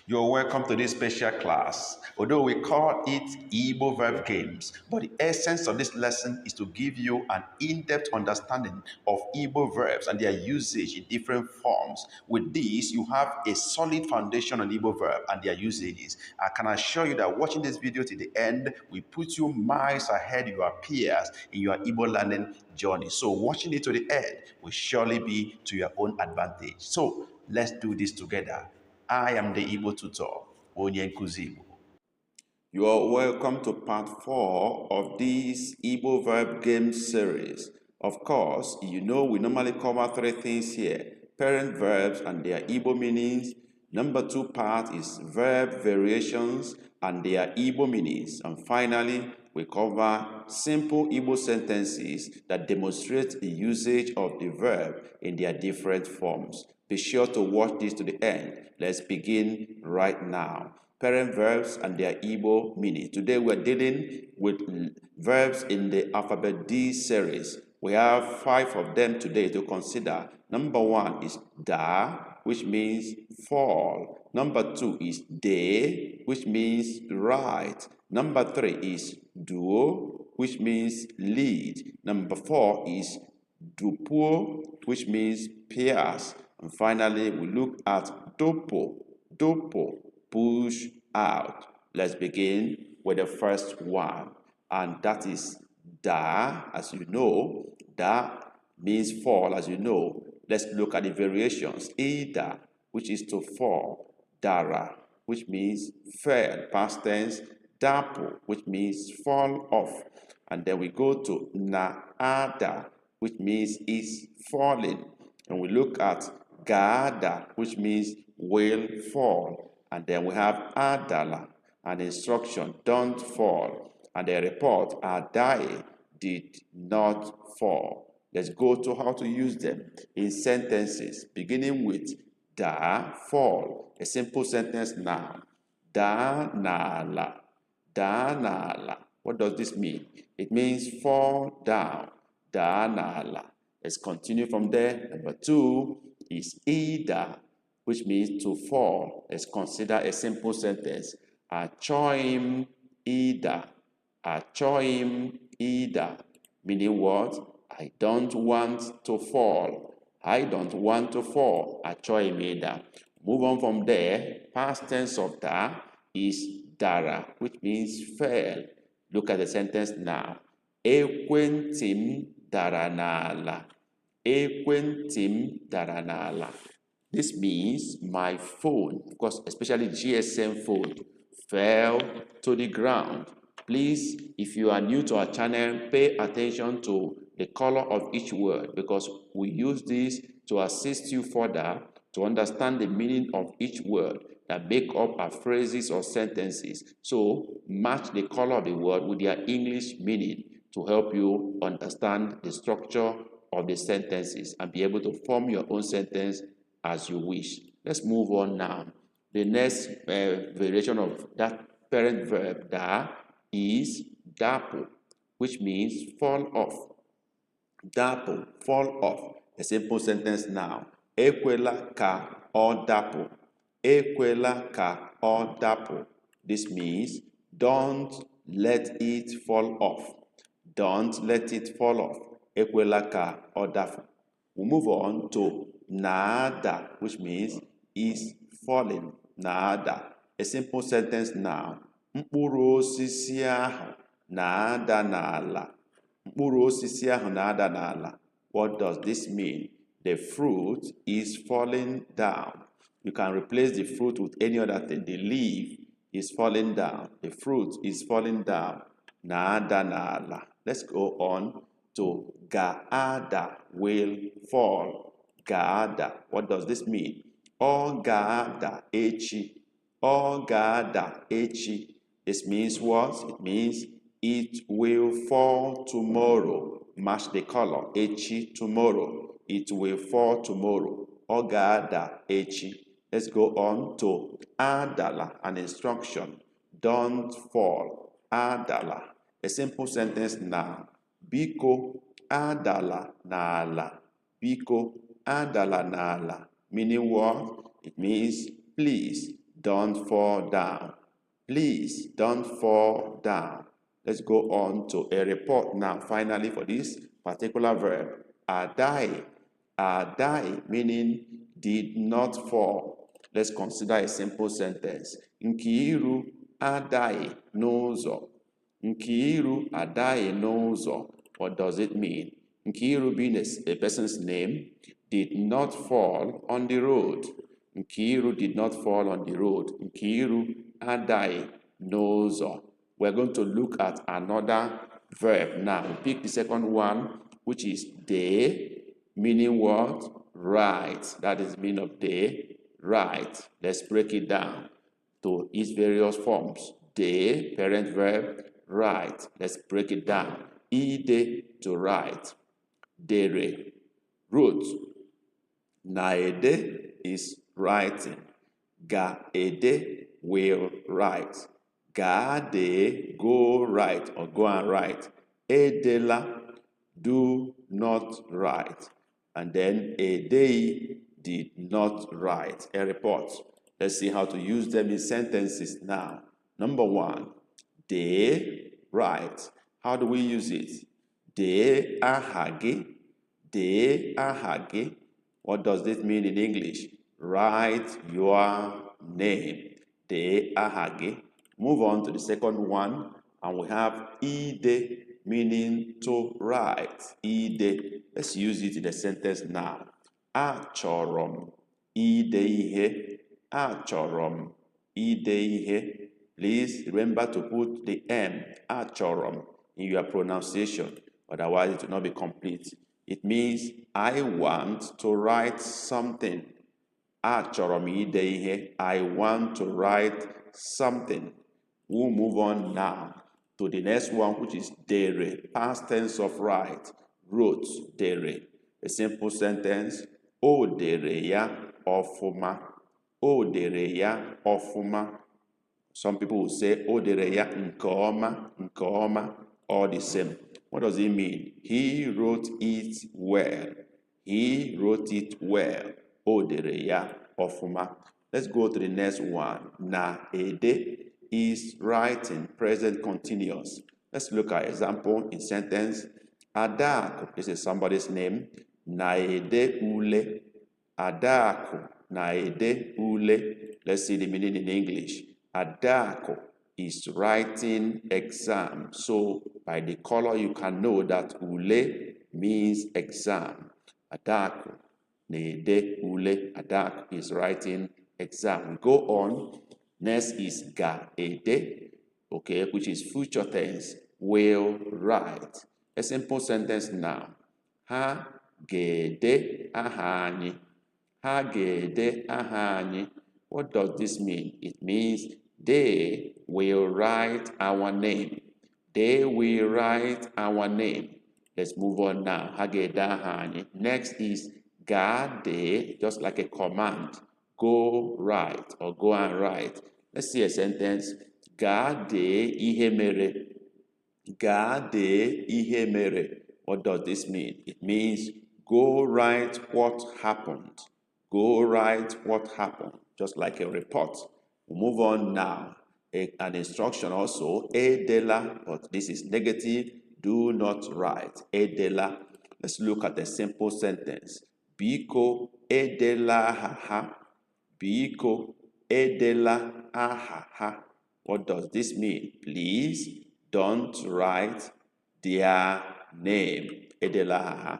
You're welcome to this special class. Although we call it Igbo Verb Games, but the essence of this lesson is to give you an in-depth understanding of Igbo verbs and their usage in different forms. With this, you have a solid foundation on Igbo verb and their usages. I can assure you that watching this video to the end will put you miles ahead of your peers in your Igbo learning journey. So watching it to the end will surely be to your own advantage. So let's do this together. I am the Igbo tutor, Onye Nkuzi Igbo. You are welcome to part 4 of this Igbo verb game series. Of course, you know we normally cover 3 things here: parent verbs and their Igbo meanings. Number 2 part is verb variations and their Igbo meanings. And finally, we cover simple Igbo sentences that demonstrate the usage of the verb in their different forms. Be sure to watch this to the end. Let's begin right now. Parent verbs and their Igbo meaning. Today we're dealing with verbs in the alphabet D series. We have 5 of them today to consider. Number 1 is Daa, which means fall. Number 2 is De, which means right. Number 3 is Duo, which means lead. Number 4 is Dupuo, which means pierce. And finally, we look at Dupuo, push out. Let's begin with the first one, and that is Da. As you know, Da means fall, as you know. Let's look at the variations. Ida, which is to fall. Dara, which means fell, past tense. Dapo, which means fall off. And then we go to Naada, which means is falling. And we look at Gada, which means will fall. And then we have Adala, an instruction, don't fall. And the report, Adai, did not fall. Let's go to how to use them in sentences, beginning with Da, fall. A simple sentence now. Da nala. Da nala. What does this mean? It means fall down. Da nala. Let's continue from there. Number 2 is Ida, which means to fall. Let's consider a simple sentence. Achoim Ida. Achoim Ida. Meaning what? I don't want to fall. I don't want to fall. Achoim Ida. Move on from there. Past tense of that is Dara, which means fell. Look at the sentence now. Ekwentim dara n'ala. Ekwentim dara n'ala. This means my phone, of course, especially GSM phone, fell to the ground. Please, if you are new to our channel, pay attention to the color of each word, because we use this to assist you further to understand the meaning of each word that make up our phrases or sentences. So match the color of the word with their English meaning to help you understand the structure of the sentences and be able to form your own sentence as you wish. Let's move on now. The next variation of that parent verb Da is Dapo, which means fall off. Dapo, fall off. A simple sentence now. Ekwela ka ọ dapụ. Ekwela ka ọ dapụ. This means don't let it fall off. Don't let it fall off. Ekwela ka ọ dapụ. We move on to Naada, which means is falling. Naada. A simple sentence now. Mkpụrụ osisi ahụ na-ada n'ala. Mkpụrụ osisi ahụ na-ada n'ala. What does this mean? The fruit is falling down. You can replace the fruit with any other thing. The leaf is falling down. The fruit is falling down. Na-ada n'ala. Let's go on to Ga-ada, will fall. Ga-ada. What does this mean? Ọ ga-ada echi. Ọ ga-ada echi. This means what? It means it will fall tomorrow. Match the color. Echi, tomorrow. It will fall tomorrow. Ọ ga-ada echi. Let's go on to Adala, an instruction. Don't fall. Adala. A simple sentence now. Biko adala n'ala. Biko adala n'ala. Meaning what? It means please don't fall down. Please don't fall down. Let's go on to a report now, finally, for this particular verb. Adai. Adai, meaning did not fall. Let's consider a simple sentence. Nkiru adai n'ụzọ. Nkiru adai n'ụzọ. What does it mean? Nkiru, being a person's name, did not fall on the road. Nkiru did not fall on the road. Nkiru adai n'ụzọ. We're going to look at another verb now. We pick the second one, which is de, meaning what? Right. That is the meaning of de, right. Let's break it down to its various forms. De, parent verb, right. Let's break it down. Ide, to write. Dere, wrote. Naede is writing. Gaede, will write. Gade, go write or go and write. Edela, do not write. And then Edei, did not write. A report. Let's see how to use them in sentences now. Number one, they write. How do we use it? De ahage. De ahage. What does this mean in English? Write your name. De ahage. Move on to the second one, and we have ide, meaning to write. Ide. Let's use it in a sentence now. Achorom ide ihe. Achorom ide ihe. Please remember to put the M, achorom, in your pronunciation. Otherwise, it will not be complete. It means, I want to write something. Achorom ide ihe. I want to write something. We'll move on now to the next one, which is dere, past tense of write, wrote, dere. A simple sentence, o dere ya ofuma. O dere ya ofuma. Some people will say, o dere ya nke ọma, all the same. What does it mean? He wrote it well. He wrote it well. O dere ya ofuma. Let's go to the next one. Na ede is writing, present continuous. Let's look at example in sentence. Adaku, this is somebody's name. Naede ule. Adaku, naede ule. Let's see the meaning in English. Adaku is writing exam. So by the color you can know that ule means exam. Adaku, naede ule. Adaku is writing exam. We go on. Next is gaede, okay, which is future tense, will write. A simple sentence now. Ha gede aha anyị. Ha gede aha anyị. What does this mean? It means they will write our name. They will write our name. Let's move on now. Ha gede aha anyị. Next is gade, just like a command. Go write or go and write. Let's see a sentence. Gade ihe mere. Gade ihe mere. What does this mean? It means go write what happened. Go write what happened. Just like a report. We'll move on now. An instruction also. Edela, but this is negative. Do not write. Edela. Let's look at a simple sentence. Biko edela haha. Biko edela ahaha. What does this mean? Please don't write their name. Edela haha.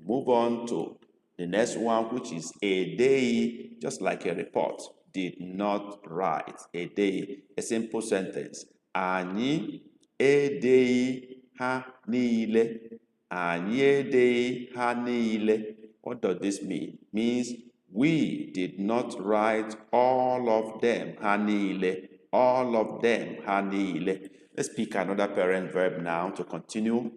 Move on to the next one, which is a day, just like a report. Did not write. A day, a simple sentence. Anyị edeghị ha niile. Anyị edeghị ha niile. What does this mean? Means we did not write all of them, ha niile. All of them, ha niile. Let's pick another parent verb now to continue.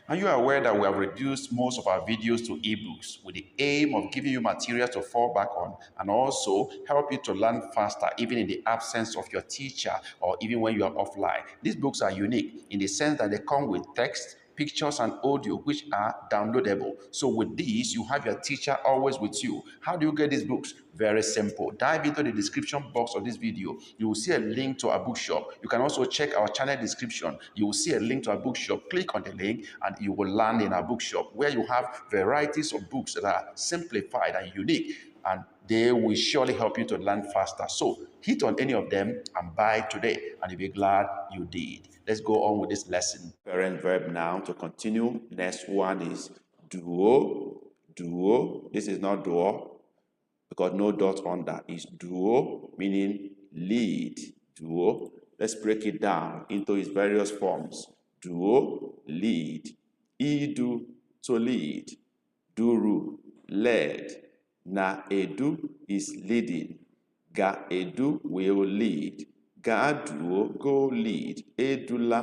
Are you aware that we have reduced most of our videos to ebooks with the aim of giving you materials to fall back on and also help you to learn faster even in the absence of your teacher or even when you are offline? These books are unique in the sense that they come with text, pictures and audio which are downloadable. So with these, you have your teacher always with you. How do you get these books? Very simple. Dive into the description box of this video. You will see a link to our bookshop. You can also check our channel description. You will see a link to our bookshop. Click on the link and you will land in our bookshop where you have varieties of books that are simplified and unique, and they will surely help you to learn faster. So hit on any of them and buy today, and you'll be glad you did. Let's go on with this lesson. Parent verb now to continue. Next one is duo. Duo. This is not duo because no dot on that. It's duo, meaning lead. Duo. Let's break it down into its various forms. Duo, lead. Idu, to lead. Duru, led. Na edu is leading. Ga edu will lead. Ga duo, go lead. Edula,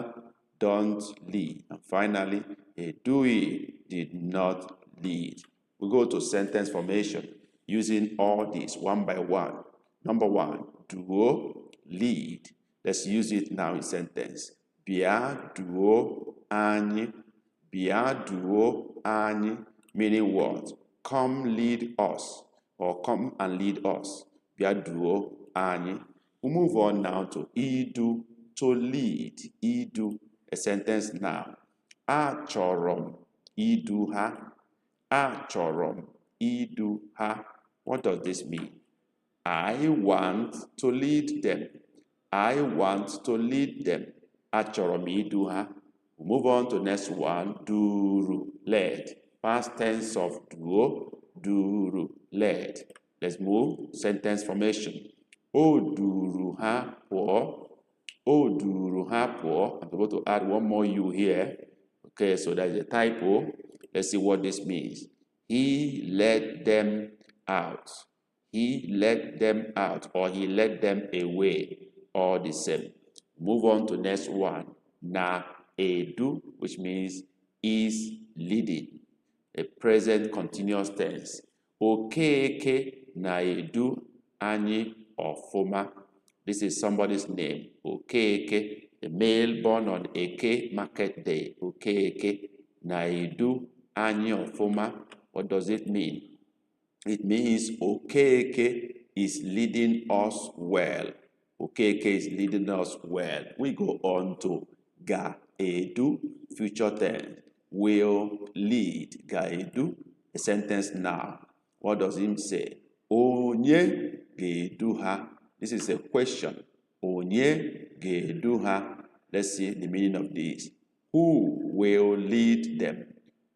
don't lead. And finally, edui did not lead. We go to sentence formation using all these one by one. Number one, duo, lead. Let's use it now in sentence. Bia duo anyị. Bia duo anyị, meaning what? Come lead us, or come and lead us. Bia duo anyị. We move on now to idu, to lead. Idu, a sentence now. Achọrọ idu ha. Achọrọ idu ha. What does this mean? I want to lead them. I want to lead them. Achọrọ idu ha. We move on to next one. Duru, led. Past tense of duo, duru, led. Let's move. Sentence formation. O duru ha pụọ. O duru ha pụọ. I'm about to add one more U here. Okay, so that's a typo. Let's see what this means. He led them out. He led them out, or he led them away, all the same. Move on to next one. Na edu, which means is leading. A present continuous tense. Okeke na edu anyị ọfụma. This is somebody's name. Okeke, the male born on Eke market day. Okeke na edu anyị ọfụma. What does it mean? It means Okeke is leading us well. Okeke is leading us well. We go on to ga edu, future tense. Will lead. Ga edu, a sentence now. What does it say? Onye ga-edu ha. This is a question. Onye ga-edu ha. Let's see the meaning of this. Who will lead them?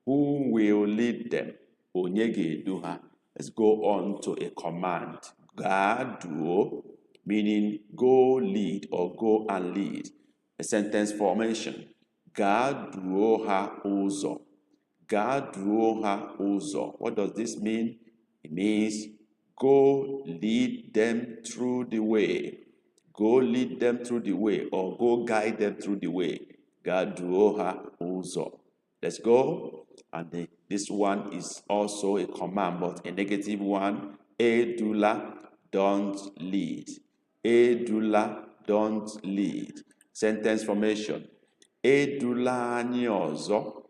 Who will lead them? Onye ga-edu ha. Let's go on to a command. Ga duo, meaning go lead or go and lead. A sentence formation. Ga duo ha ụzọ. Ga duo ha ụzọ. What does this mean? It means go lead them through the way. Go lead them through the way, or go guide them through the way. Ga duo ha ụzọ. Let's go. And this one is also a command, but a negative one. Edula, don't lead. Edula, don't lead. Sentence formation. Edula anyị ọzọ.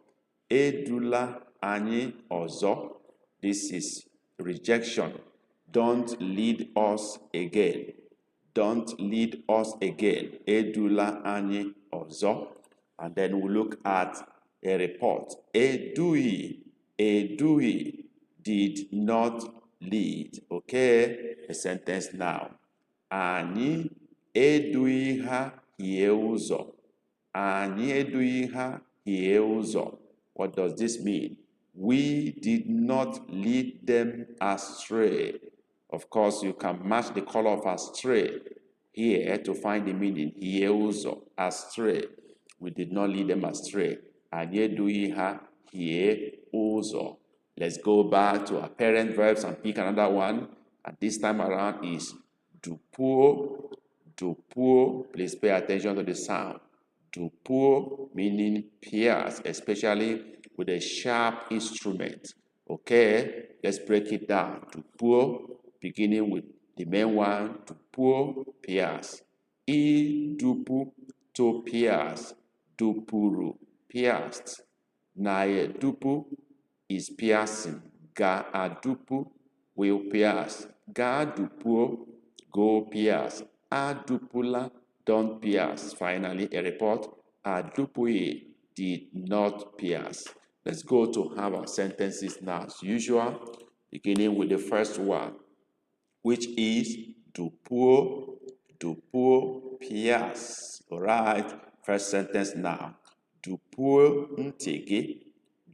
Edula anyị ọzọ. This is rejection. Don't lead us again. Don't lead us again. Edula anyị ọzọ. And then we look at a report. Edui did not lead. Okay, a sentence now. Anyị edui ha hie ụzọ. Anyị edui ha hie ụzọ. What does this mean? We did not lead them astray. Of course, you can match the color of astray here to find the meaning. Hie ụzọ, astray. We did not lead them astray. Anyị edui ha hie ụzọ. Let's go back to our parent verbs and pick another one. And this time around is Dupuo. Dupuo. Please pay attention to the sound. Dupuo meaning pierce, especially with a sharp instrument. Okay, let's break it down. Dupuo, beginning with the main one. Dupuo, pierce. I dupu, to pierce. Dupuru, pierced. Na-edupu is piercing. Ga-adupu will pierce. Ga-dupuo, go pierce. Adupula, don't pierce. Finally, a report. Adupui did not pierce. Let's go to have our sentences now as usual, beginning with the first one, which is Dupuo, Dupuo pierce. All right, first sentence now. Dupuo ntigi,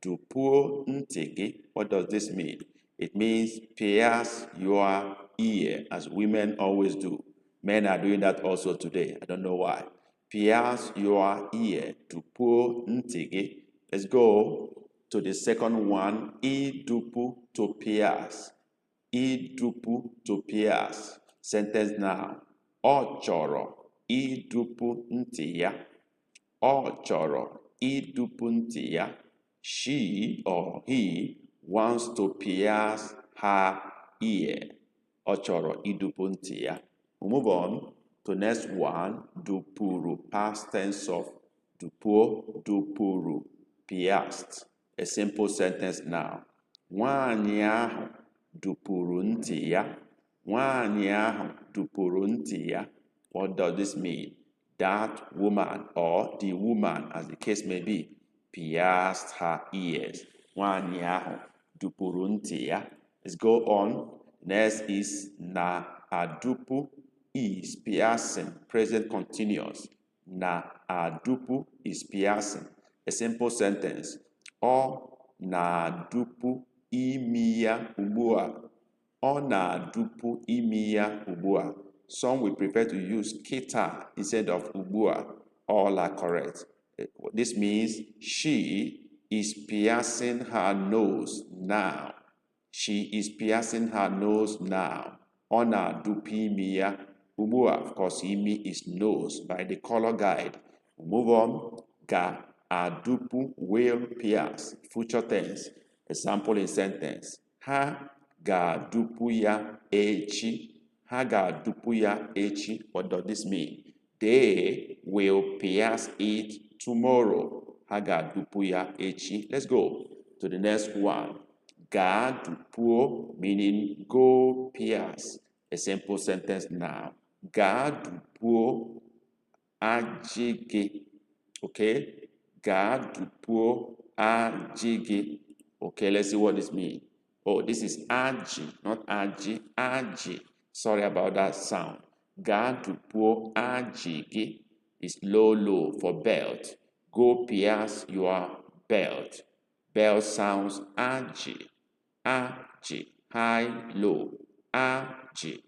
Dupuo ntigi. What does this mean? It means pierce your ear, as women always do. Men are doing that also today. I don't know why. Pierce your ear. Dupuo ntigi. Let's go to the second one. Idupu to pierce. Idupu to pierce. Sentence now. Ọ chọrọ idupu ntị ya. Ọ chọrọ idupu ntị ya. She or he wants to pierce her ear. Ọ chọrọ idupu ntị ya. We move on to next one. Dupuru, past tense of dupuo, dupuru, pierced. A simple sentence now. Nwanyị ahụ dupuru ntị ya. Nwanyị ahụ dupuru ntị ya. What does this mean? That woman or the woman, as the case may be, pierced her ears. Nwanyị ahụ dupuru ntị ya. Let's go on. Next is na-adupu is piercing, present continuous. Na-adupu is piercing. A simple sentence. Ọ na-adupu imi ya ugbu a. Ọ na-adupu imi ya ugbu a. Some will prefer to use kita instead of ugbu a. All are correct. This means she is piercing her nose now. She is piercing her nose now. Ọ na-adupu imi ya ugbu a. Of course, imi is nose by the color guide. Move on. Ga-adupu will pierce. Future tense. Example in sentence. Ha ga-adupu ya echi. Ha ga-adupu ya echi. What does this mean? They will pierce it tomorrow. Ha ga-adupu ya echi. Let's go to the next one. Ga-dupuo meaning go pierce. A simple sentence now. Ga-dupuo ajigi. Okay? Ga-dupuo ajigi. Okay, let's see what this means. Oh, this is aji, not aji, aji. Sorry about that sound. Ga-dupuo ajigi is low for belt. Go pierce your belt. Belt sounds aji, aji, high, low, aji.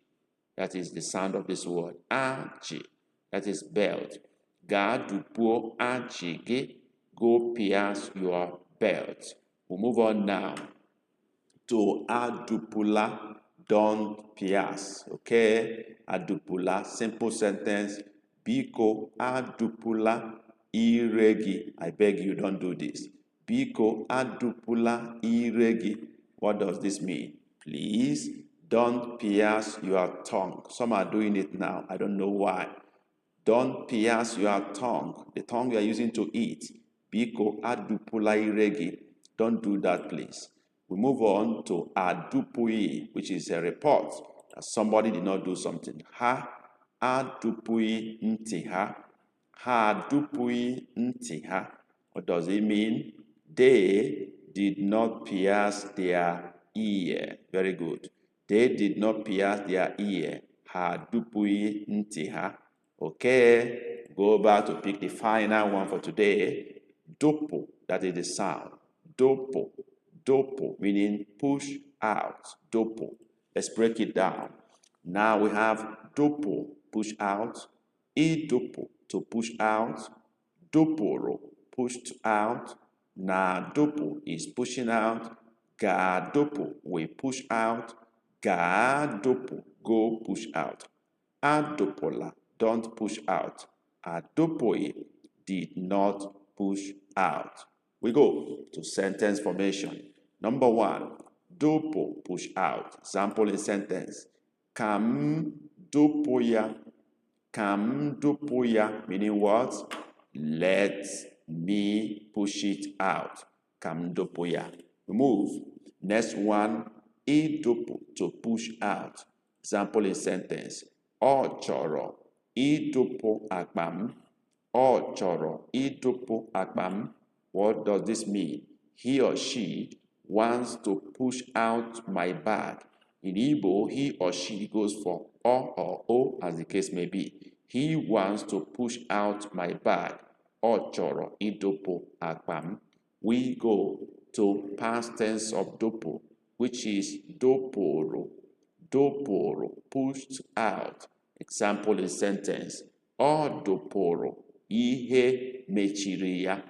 That is the sound of this word, aji. That is belt. Ga-dupuo ajigi, go pierce your belt. We'll move on now to adupula, don't pierce. Okay? Adupula, simple sentence. Biko adupula iregi. I beg you, don't do this. Biko adupula iregi. What does this mean? Please don't pierce your tongue. Some are doing it now. I don't know why. Don't pierce your tongue. The tongue you are using to eat. Biko adupula iregi. Don't do that, please. We move on to adupui, which is a report that somebody did not do something. Ha adupui nti ha. Ha adupui nti ha. What does it mean? They did not pierce their ear. Very good. They did not pierce their ear. Ha adupui nti ha. Okay. Go back to pick the final one for today. Dupu, that is the sound. Dupu, dupu, meaning push out. Dupu. Let's break it down. Now we have dupu, push out. Idupu, to push out. Dupuru, pushed out. Na dupu is pushing out. Ga dupu, we push out. Ga dupu, go push out. Adupula, don't push out. Adupoi did not push out. We go to sentence formation. Number one, dupu, push out. Example in sentence. Kam dupuya. Kam dupuya, meaning what? Let me push it out. Kamdopoya. Move. Next one, idopo, to push out. Example in sentence. Ọ chọrọ idopo akpam. Ọ chọrọ idopo akpam. What does this mean? He or she wants to push out my bag. In Igbo, he or she goes for O or O as the case may be. He wants to push out my bag. Ọ chọrọ idopo akpam. We go to past tense of dopo, which is doporo. Doporo, pushed out. Example in sentence. Ọ doporo ihe mechiri ya.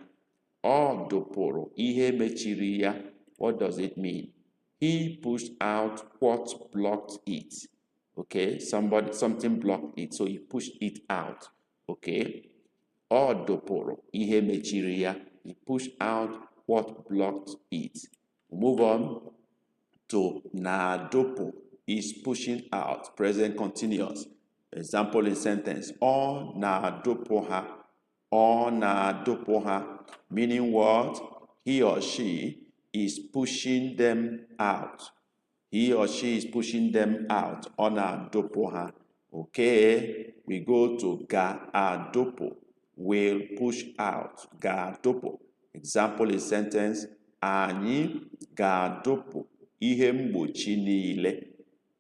Ọ doporo ihe mechiri ya. What does it mean? He pushed out what blocked it. Okay, something blocked it, so he pushed it out. Okay. Ọ doporo ihe mechiri ya. He pushed out what blocked it. Move on to na-dopo, is pushing out, present continuous. Example in sentence. Ọ na-dopo ha. Ọ na-dopo ha. Meaning what? He or she is pushing them out. He or she is pushing them out. Ọ na-dopo ha. Okay, we go to ga-adopo, will push out. Ga-adopo. Example in sentence. Anyị ga-adopo ihe mgbochi niile.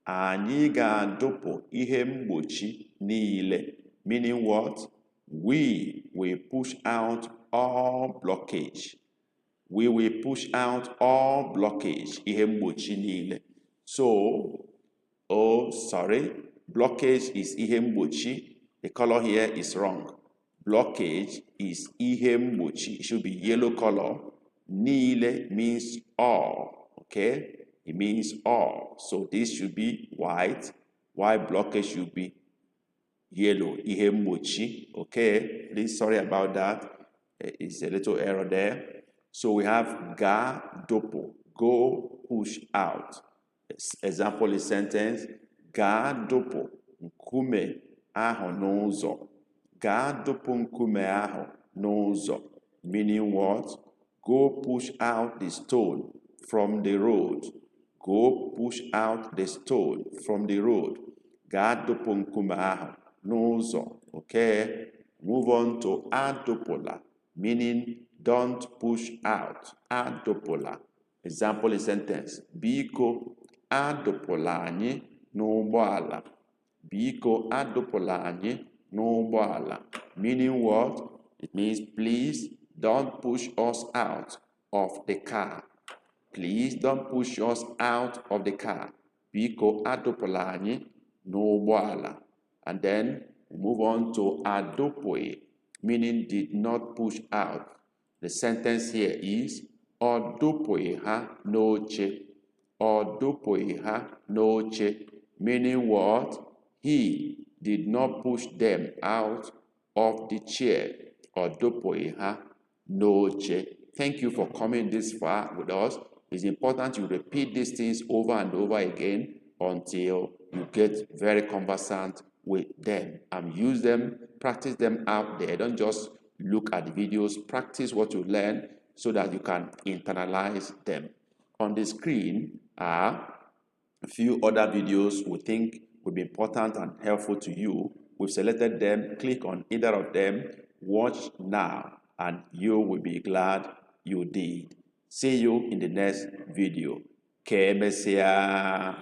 Anyị ga-adopo ihe mgbochi niile. Meaning what? We will push out all blockage. We will push out all blockage. Ihe mgbochi niile. So, blockage is ihe mgbochi. The color here is wrong. Blockage is ihe mgbochi. It should be yellow color. Niile means all. Okay? It means all. So this should be white. While blockage should be yellow. Ihe mgbochi. Okay? Please, sorry about that. It's a little error there. So we have ga-dopo. Go, push out. Example is sentence. Ga-dopo nkume ahụ n'ụzọ. Ga-dopo nkume ahụ n'ụzọ. Meaning what? Go push out the stone from the road. Go push out the stone from the road. Ga-dopo nkume ahụ n'ụzọ. Okay? Move on to adopola, meaning don't push out. Adopola. Example in sentence. Biko adopola anyị n'ụgbọala. Biko adopola anyị n'ụgbọala. Meaning what? It means please don't push us out of the car. Please don't push us out of the car. Biko adopola anyị n'ụgbọala. And then move on to adopoe, meaning did not push out. The sentence here is ọ dopoe ha n'oche. Ọ dopoe ha n'oche. Meaning what? He did not push them out of the chair. Ọ dopoe ha n'oche. Thank you for coming this far with us. It's important you repeat these things over and over again until you get very conversant with them and use them, practice them out there. Don't just look at the videos, practice what you learn so that you can internalize them. On the screen are a few other videos we think will be important and helpful to you. We've selected them. Click on either of them, watch now, and you will be glad you did. See you in the next video. Kemesia.